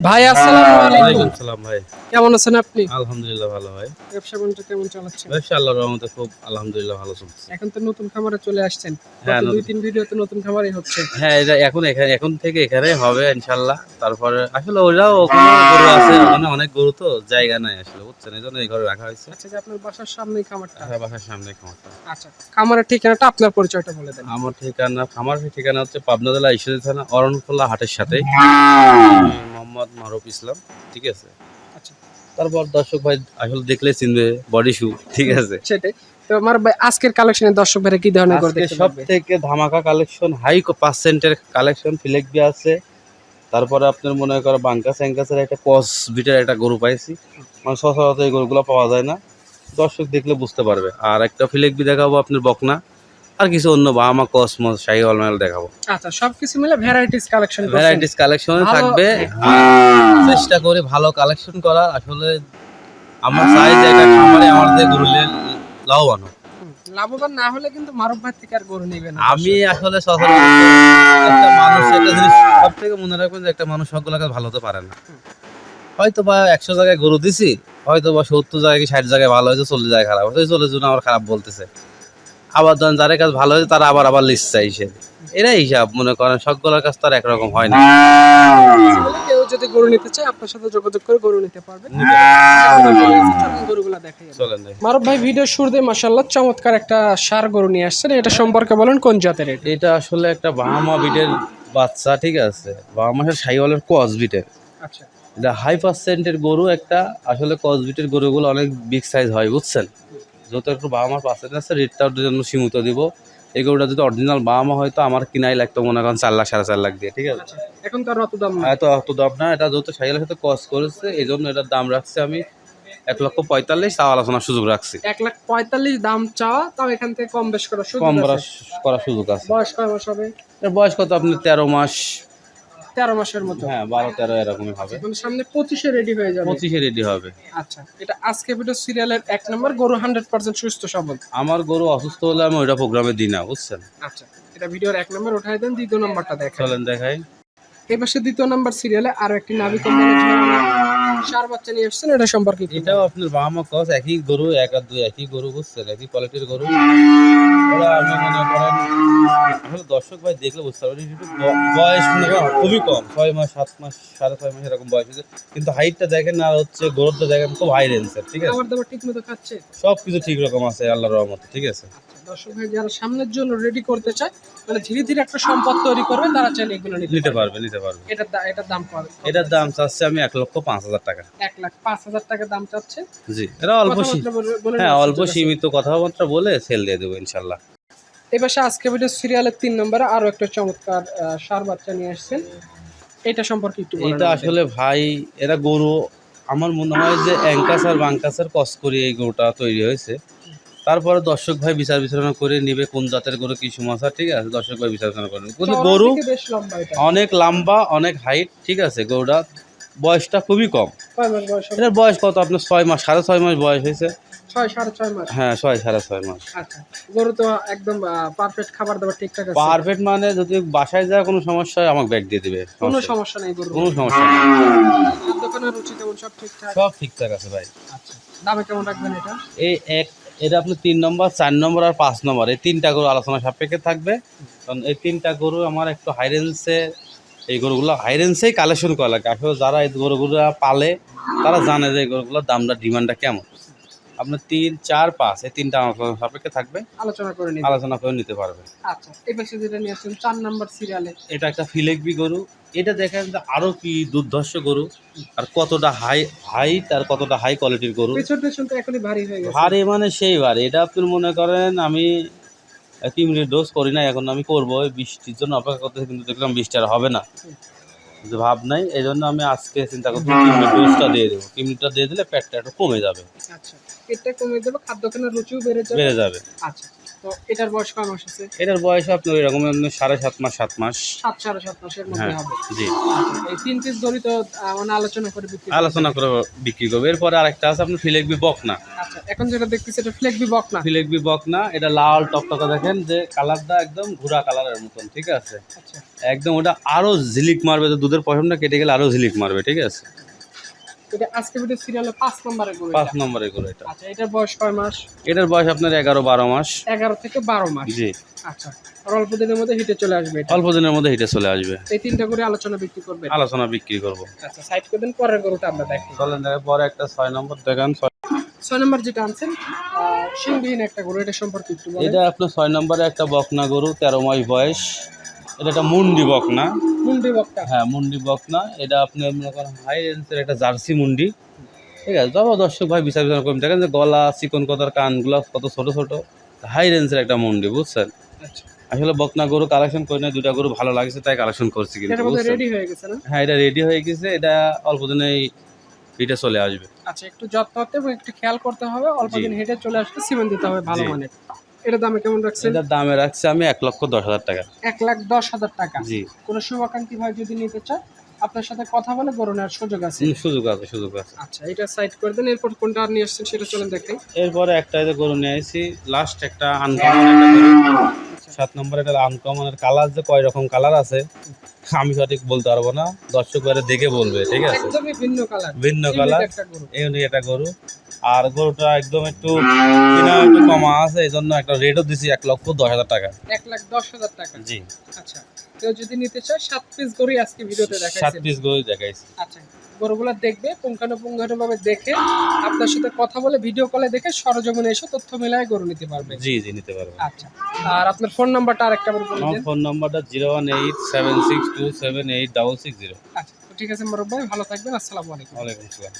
ভাই আসসালামু আলাইকুম। ওয়ালাইকুম সালাম ভাই। কেমন আছেন আপনি? আলহামদুলিল্লাহ ভালো ভাই। ব্যবসা বাণিজ্য কেমন চালাচ্ছেন? ব্যবসা আল্লাহর রহমতে খুব আলহামদুলিল্লাহ ভালো চলছে। এখন তো নতুন খামারে চলে আসছেন। হ্যাঁ, গত নতুন ২-৩ ভিডিওতে নতুন খামারই হচ্ছে। হ্যাঁ, এটা এখন থেকে এখানেই হবে ইনশাআল্লাহ। তারপরে আসলে ওখানেও গরু আছে, ওখানে অনেক গরু তো জায়গা নাই আসলে বুঝছেন? এজন্য এই ঘরে রাখা হয়েছে। আচ্ছা যে আপনার বাসার সামনেই খামারটা। হ্যাঁ, বাসার সামনে খামারটা। আচ্ছা। খামারের ঠিকানাটা আপনার পরিচয়টা বলে দেন। খামারের ঠিকানা হচ্ছে পাবনা জেলা ঈশ্বরদী থানা অরণখোলা হাটের সাথেই। আমি মোহাম্মদ মারুফ ইসলাম। ঠিক আছে? আচ্ছা। তারপর দর্শক ভাই আসলে দেখলে চিনবে বডি শু। ঠিক আছে? সেটাই। তো আমার ভাই আজকের কালেকশনে দর্শক ভাইরা কি ধরনের গরু আজকে দেখতে সব পারবে? থেকে ধামাকা কালেকশন হাই পার্সেন্টের কালেকশন ফিলেকবি আছে। তারপরে আপনার মনে করো বাঙ্কাসের একটা কস বিটের একটা গরু পাইছি, মানে সচরাচর এই গরুগুলো পাওয়া যায় না। দর্শক দেখলে বুঝতে পারবে। আর একটা ফিলেকবি দেখাবো আপনার বকনা, আর কিছু অন্য বাহামা কসমস শাহি অলমাল দেখাবো। আচ্ছা সবকিছু মিলে ভ্যারাইটিস কালেকশন করছেন। ভ্যারাইটিস কালেকশন থাকবে। চেষ্টা করি ভালো কালেকশন করা। আসলে আমার চাই যে একটা খামারে আমাদের গরু লাভবান হোক। লাভবান না হলে কিন্তু মারুফ ভাই থেকে আর গরু নেবে না। আমি আসলে সচরাচর একটা মানুষ একটা জিনিস সব থেকে মনে রাখবেন যে একটা মানুষ সবগুলো কাজ ভালো হতে পারে না। হয়তো বা 100 জায়গায় গরু দিছি, হয়তো বা 70 জায়গায় কি 60 জায়গায় ভালো হয়েছে, 40 জায়গায় খারাপ হয়েছে, 40 জন আমার খারাপ বলতেছে। আবার ধরেন যাদের কাজ ভালো হয়েছে তারা আবার লিস্ট চাইছে। এটাই হিসাব, মনে করেন সবগুলোর কাজ তো আর একরকম হয় না। কেউ যদি গরু নিতে চায় আপনার সাথে যোগাযোগ করে গরু নিতে পারবে। গরুগুলা দেখাই। চলেন ভাই। মারুফ ভাই ভিডিও শুরুতে মাশাআল্লাহ চমৎকার একটা ষাঁড় গরু নিয়ে আসছেন। এটা সম্পর্কে বলেন কোন জাতের এটা? এটা আসলে একটা বাহামা বিটের বাচ্চা। ঠিক আছে? বাহামার শাহিওয়ালের ক্রস বিটের। আচ্ছা। এটা হাই পার্সেন্টের গরু একটা। আসলে ক্রস বিটের গরুগুলো অনেক বিগ সাইজ হয় বুঝছেন? যত একটু বাহামার পার্সেন্ট আছে রেটটার জন্য সীমিত দিব। এই গরুটা যদি অরিজিনাল বাহামা হয় তো আমার কিনাই লাগতো মনে করেন 4 লাখ 4.5 লাখ দিয়ে। ঠিক আছে? আচ্ছা। এখন তো আর অত দাম না। এত দাম না। এটা যত শাহিওয়ালের সাথে ক্রস করেছে এই জন্য এটার দাম রাখছি আমি 1,45,000, তাও আলোচনার সুযোগ রাখছি। 1,45,000 দাম চাওয়া, তাও এখান থেকে কম বেশ করার সুযোগ কম আছে। করার সুযোগ আছে। বয়স কয় মাস হবে? এর বয়স কত আপনার 13 মাস। 13 মাসের মতো। হ্যাঁ, 12-13 এরকমই হবে। মানে সামনে 25-এ রেডি হয়ে যাবে। 25-এ রেডি হবে। আচ্ছা। এটা আজকে ভিডিও সিরিয়ালের 1 নম্বর গরু 100% সুস্থ সবল। আমার গরু অসুস্থ হলে আমি ওইটা প্রোগ্রামে দিই না বুঝছেন? আচ্ছা। এটা ভিডিওর 1 নম্বর উঠাই দেন, দ্বিতীয় নম্বরটা দেখাই। চলেন দেখাই। এই পাশে দ্বিতীয় নাম্বার সিরিয়ালে আরো একটি নাভি কোম্পানির ঝাড়া ষাঁড় বাচ্চা নিয়ে আসছেন। এটা সম্পর্কে কি? এটাও আপনার বাহামা ক্রস, একই গরু, এক আর দুই একই গরু বুঝছেন? একই কোয়ালিটির গরু। ওরা আমি মনে করেন আসলে দর্শক ভাই দেখলে বুঝতে পারবেন একটু বয়স মনে করেন খুবই কম, 6 মাস 7 মাস 6.5 মাস এরকম বয়স হয়েছে, কিন্তু হাইটটা দেখেন আর হচ্ছে গ্রোথটা দেখেন খুব হাই রেঞ্জের। ঠিক আছে? খাবার দাবার ঠিক মতো খাচ্ছে? সব কিছু ঠিক রকম আছে আল্লাহর রহমতে। ঠিক আছে? আচ্ছা, দর্শক ভাই যারা সামনের জন্য রেডি করতে চায়, মানে ধীরে ধীরে একটা সম্পদ তৈরি করবে, তারা চাইলে এগুলো নিতে পারবে। এটার দাম কত? এটার দাম চাচ্ছে আমি 1,05,000 টাকা। 1,05,000 টাকা দাম চাচ্ছে। জি, এটা অল্প কথাবার্তা বলে হ্যাঁ, নিচ্ছি, অল্প ঠিক আছে। সীমিত কথাবার্তা বলে সেল দিয়ে দেবো ইনশাল্লাহ। এই পাশে আজকে ভিডিও সিরিয়ালের 3 নম্বরে আরো একটা চমৎকার ষাঁড় বাচ্চা নিয়ে আসছেন। এটা সম্পর্কে একটু বলেন এটা আমাদের। আসলে ভাই এরা গরু আমার মনে হয় যে অ্যাঙ্কাস আর বাঙ্কাসের কস করে এই গরুটা তৈরি হয়েছে। তারপরে দর্শক ভাই বিচার বিবেচনা করে নিবে কোন জাতের গরু কি সমস্যা। ঠিক আছে? দর্শক ভাই বিচার বিবেচনা করে নিবে। কিন্তু চওড়া গরু থেকে বেশ লম্বা এটা। অনেক লম্বা, অনেক হাইট। ঠিক আছে? গরুটা বয়সটা খুবই কম। কয় মাস বয়স হবে? এটার বয়স কত আপনার 6 মাস 6.5 মাস বয়স হয়েছে। 6.5 মাস। হ্যাঁ, 6.5 মাস। আচ্ছা। গরু তো একদম পারফেক্ট, খাবার দাবার ঠিকঠাক আছে। পারফেক্ট মানে যদি বাসায় যায় কোনো সমস্যা হয় আমাকে ব্যাগ দিয়ে দিবে। কোনো সমস্যা নাই গরু। কোনো সমস্যা নেই। দোকানের রুচি কেমন, সব ঠিকঠাক? সব ঠিকঠাক আছে ভাই। আচ্ছা। দামে কেমন রাখবেন এটা? এটা আপনার 3 নম্বর 4 নম্বর আর 5 নম্বর এই 3টা গরু আলোচনা সাপেক্ষে থাকবে। কারণ এই 3টা গরু আমার একটু হাই রেঞ্জে, এই গরুগুলো হাই রেঞ্জেই কালেকশন করা লাগে। আসলে যারা এই গরুগুলো পালে তারা জানে যে এই গরুগুলোর দামটা ডিমান্ডটা কেমন। আপনার 3, 4, 5 এই 3টা আলোচনা সাপেক্ষে থাকবে, আলোচনা করে নিতে পারবে। আচ্ছা। এই পাশে যেটা নিয়ে আসছেন 4 নাম্বার সিরিয়ালে, এটা একটা ফিলেকবি গরু। এটা দেখেন যে আরো কি দুর্ধর্ষ গরু, আর কতটা হাইট আর কতটা হাই কোয়ালিটির গরু। পেছন তো এখনই ভারী হয়ে গেছে। ভারী মানে সেই ভারী। এটা আপনি মনে করেন আমি 3 মিনিট ডোজ করি না, এখন আমি করবো। ওই বৃষ্টির জন্য অপেক্ষা করতেছি, কিন্তু দেখলাম বৃষ্টি আর হবে না, কিন্তু ভাব নাই। এই জন্য আমি আজকে চিন্তা করছি 3 মিনিট ডোজটা দিয়ে দেবো। 3 মিনিটটা দিয়ে দিলে পেটটা একটু কমে যাবে। আচ্ছা। পেটটা কমে যাবে, খাদ্য খানার রুচিও বেড়ে যাবে। বেড়ে যাবে। আচ্ছা। তো এটার বয়স কয় মাস আছে? এটার বয়স আপনার এরকম 7.5 মাস 7 মাস। 7.5 মাসের মধ্যে হ্যাঁ হবে। জি, এই 3 পিস দড়ি তো মানে আলোচনা করে বিক্রি আলোচনা করে বিক্রি করবে। এরপরে আরেকটা আছে আপনার ফিলেকবি বকনা। আচ্ছা, এখন যেটা দেখতেছি এটা ফ্লেগবি বকনা। ফিলেকবি বকনা, এটা লাল টকটকা, দেখেন যে কালারটা একদম ঘোড়া কালারের মতন, ঠিক আছে? আচ্ছা, একদম ওটা আরো ঝিলিক মারবে, তো দুধের পশমটা কেটে গেলে আরো ঝিলিক মারবে, ঠিক আছে? এটা আজকে ভিডিও সিরিয়ালে 5 নম্বরে গরু 5 এটা। নম্বরে করে এটা। আচ্ছা, এটার বয়স কয় মাস? এটার বয়স আপনার 11-12 মাস। 11 থেকে 12 মাস। জি, আচ্ছা, আর অল্প দিনের মধ্যে হিটে চলে আসবে এটা। অল্প দিনের মধ্যে হিটে চলে আসবে। এই তিনটা করে আলোচনা বিক্রি করবেন। আলোচনা বিক্রি করব। আচ্ছা, সাইড করে দেন, পরের গরুটা আমরা দেখি। চলেন পরে একটা 6 নম্বর দেখান। 6 নম্বর যেটা আনছেন সিংহীন একটা গরু, এটা সম্পর্কে একটু বলেন। এটা আপনার 6 নম্বরে একটা বকনা গরু, 13 মাস বয়স। এটা একটা মুন্ডি বকনা। মুন্ডি বকটা। হ্যাঁ মুন্ডি বকনা। এটা আপনি মনে করেন হাই রেঞ্জের একটা জার্সি মুন্ডি, ঠিক আছে? তবে দর্শক ভাই বিচার করবেন, দেখেন যে গলা চিকন কথার, কানগুলো কত ছোট ছোট, হাই রেঞ্জের একটা মুন্ডি, বুঝছেন? আচ্ছা, আসলে বকনা গরু কালেকশন করি না, দুটা গরু ভালো লাগছে তাই কালেকশন করছি, এটা কিন্তু মধ্যে বুঝছেন? রেডি হয়ে গেছে না? হ্যাঁ এটা রেডি হয়ে গেছে, এটা অল্প দিনেই এটা চলে আসবে। আচ্ছা, একটু যত্ন করতে এবং একটু খেয়াল করতে হবে, অল্প জি। দিন হেঁটে চলে আসলে সিমেন্ট দিতে হবে ভালো জি। মানের। এটা দামে কেমন রাখছেন? এটার দামে রাখছি আমি 1,10,000 টাকা। 1,10,000 টাকা। জি, কোনো শুভাকাঙ্ক্ষী ভাই যদি নিতে চায় আপনার সাথে কথা বলে গরু নেওয়ার সুযোগ আছে। সুযোগ আছে, সুযোগ আছে। আচ্ছা, এটা সাইড করে দেন। এরপর কোনটা আর নিয়ে আসছেন সেটা চলেন দেখাই। এরপরে একটা যে গরু নিয়ে আসি, লাস্ট একটা আনকমন একটা গরু। 7 নম্বরে এটা আনকমনের কালার, যে কয় রকম কালার আছে আমি সঠিক বলতে পারবো না, দর্শক বাইরে দেখে বলবে, ঠিক আছে? একদমই ভিন্ন কালার। ভিন্ন কালার, একটা গরু। এই অনুযায়ী একটা গরু। আর গরুটা একদম একটু কিনা একটু কমা আছে, এই জন্য একটা রেটও দিছি 1,10,000 টাকা। 1,10,000 টাকা। জি, আচ্ছা, কেউ যদি নিতে চায় 7 পিস গরুই আজকে ভিডিওতে 7 দেখাইছেন। পিস গরু দেখাইছি। আচ্ছা, গরুগুলো দেখবে পুঙ্খানুপুঙ্খানুভাবে দেখে আপনার সাথে কথা বলে ভিডিও কলে দেখে সরজমিনে এসে তথ্য মিলায় গরু নিতে পারবে। জি জি, নিতে পারবেন। আচ্ছা, আর আপনার ফোন নাম্বারটা আরেকটা বার বলে আমার দিন। ফোন নাম্বারটা 01876278660। আচ্ছা, তো ঠিক আছে মোরব ভাই, ভালো থাকবেন। আসসালামু আলাইকুম। ওয়ালাইকুম আসসালাম।